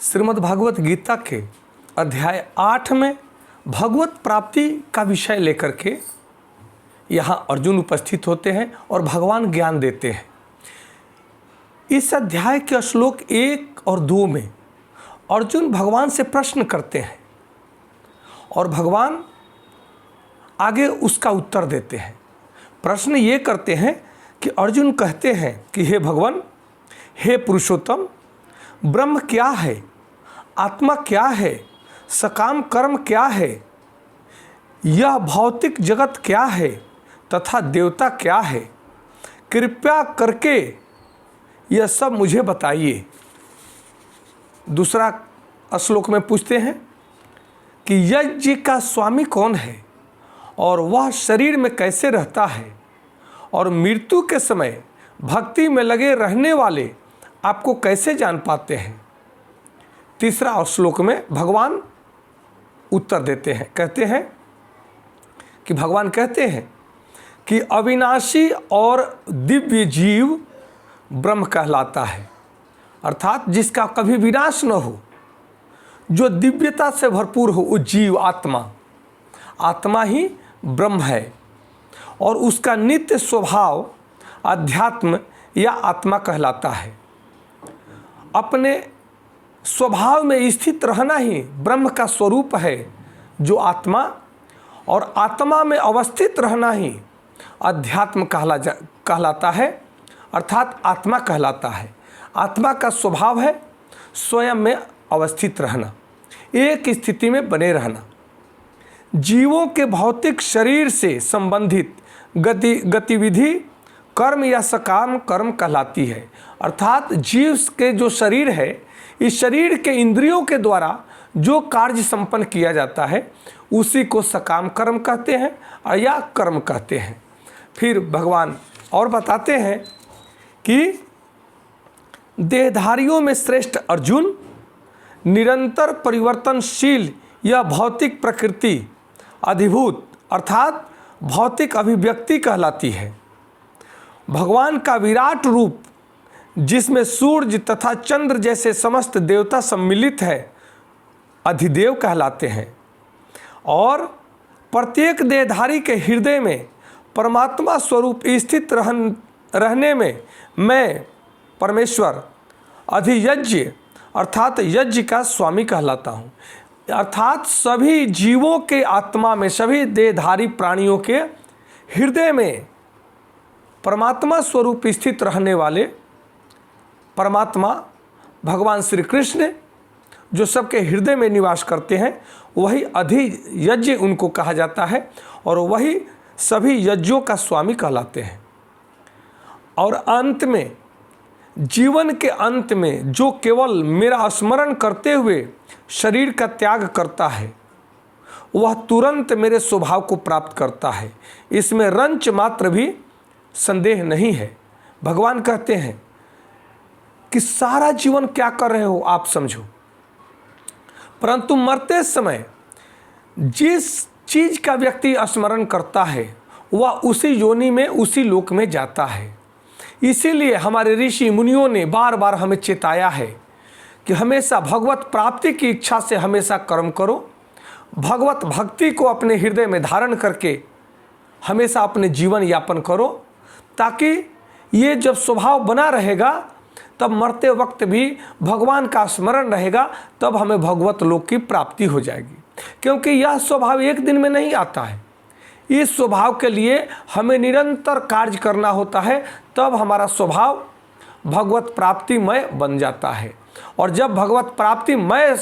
श्रीमद् भागवत गीता के अध्याय 8 में भगवत प्राप्ति का विषय लेकर के यहाँ अर्जुन उपस्थित होते हैं और भगवान ज्ञान देते हैं। इस अध्याय के श्लोक 1 और 2 में अर्जुन भगवान से प्रश्न करते हैं और भगवान आगे उसका उत्तर देते हैं। प्रश्न ये करते हैं कि अर्जुन कहते हैं कि हे भगवान, हे पुरुषोत्तम, ब्रह्म क्या है, आत्मा क्या है, सकाम कर्म क्या है, यह भौतिक जगत क्या है तथा देवता क्या है, कृपया करके यह सब मुझे बताइए। दूसरा श्लोक में पूछते हैं कि यज्ञ का स्वामी कौन है और वह शरीर में कैसे रहता है और मृत्यु के समय भक्ति में लगे रहने वाले आपको कैसे जान पाते हैं। तीसरा श्लोक में भगवान उत्तर देते हैं, कहते हैं कि भगवान कहते हैं कि अविनाशी और दिव्य जीव ब्रह्म कहलाता है, अर्थात जिसका कभी विनाश न हो, जो दिव्यता से भरपूर हो, वो जीव आत्मा ही ब्रह्म है और उसका नित्य स्वभाव अध्यात्म या आत्मा कहलाता है। अपने स्वभाव में स्थित रहना ही ब्रह्म का स्वरूप है जो आत्मा, और आत्मा में अवस्थित रहना ही अध्यात्म कहलाता है, अर्थात आत्मा कहलाता है। आत्मा का स्वभाव है स्वयं में अवस्थित रहना, एक स्थिति में बने रहना। जीवों के भौतिक शरीर से संबंधित गतिविधि कर्म या सकाम कर्म कहलाती है, अर्थात जीव के जो शरीर है, इस शरीर के इंद्रियों के द्वारा जो कार्य संपन्न किया जाता है उसी को सकाम कर्म कहते हैं और या कर्म कहते हैं। फिर भगवान और बताते हैं कि देहधारियों में श्रेष्ठ अर्जुन, निरंतर परिवर्तनशील यह भौतिक प्रकृति अधिभूत अर्थात भौतिक अभिव्यक्ति कहलाती है। भगवान का विराट रूप जिसमें सूर्य तथा चंद्र जैसे समस्त देवता सम्मिलित है अधिदेव कहलाते हैं, और प्रत्येक देहधारी के हृदय में परमात्मा स्वरूप स्थित रहने में मैं परमेश्वर अधियज्ञ अर्थात यज्ञ का स्वामी कहलाता हूँ। अर्थात सभी जीवों के आत्मा में, सभी देहधारी प्राणियों के हृदय में परमात्मा स्वरूप स्थित रहने वाले परमात्मा भगवान श्री कृष्ण जो सबके हृदय में निवास करते हैं, वही अधियज्ञ उनको कहा जाता है और वही सभी यज्ञों का स्वामी कहलाते हैं। और अंत में, जीवन के अंत में जो केवल मेरा स्मरण करते हुए शरीर का त्याग करता है, वह तुरंत मेरे स्वभाव को प्राप्त करता है, इसमें रंच मात्र भी संदेह नहीं है। भगवान कहते हैं कि सारा जीवन क्या कर रहे हो आप समझो, परंतु मरते समय जिस चीज का व्यक्ति स्मरण करता है वह उसी योनि में, उसी लोक में जाता है। इसीलिए हमारे ऋषि मुनियों ने बार बार हमें चेताया है कि हमेशा भगवत प्राप्ति की इच्छा से हमेशा कर्म करो, भगवत भक्ति को अपने हृदय में धारण करके हमेशा अपने जीवन यापन करो, ताकि ये जब स्वभाव बना रहेगा तब मरते वक्त भी भगवान का स्मरण रहेगा, तब हमें भगवत लोक की प्राप्ति हो जाएगी। क्योंकि यह स्वभाव एक दिन में नहीं आता है, इस स्वभाव के लिए हमें निरंतर कार्य करना होता है, तब हमारा स्वभाव भगवत प्राप्तिमय बन जाता है। और जब भगवत प्राप्तिमय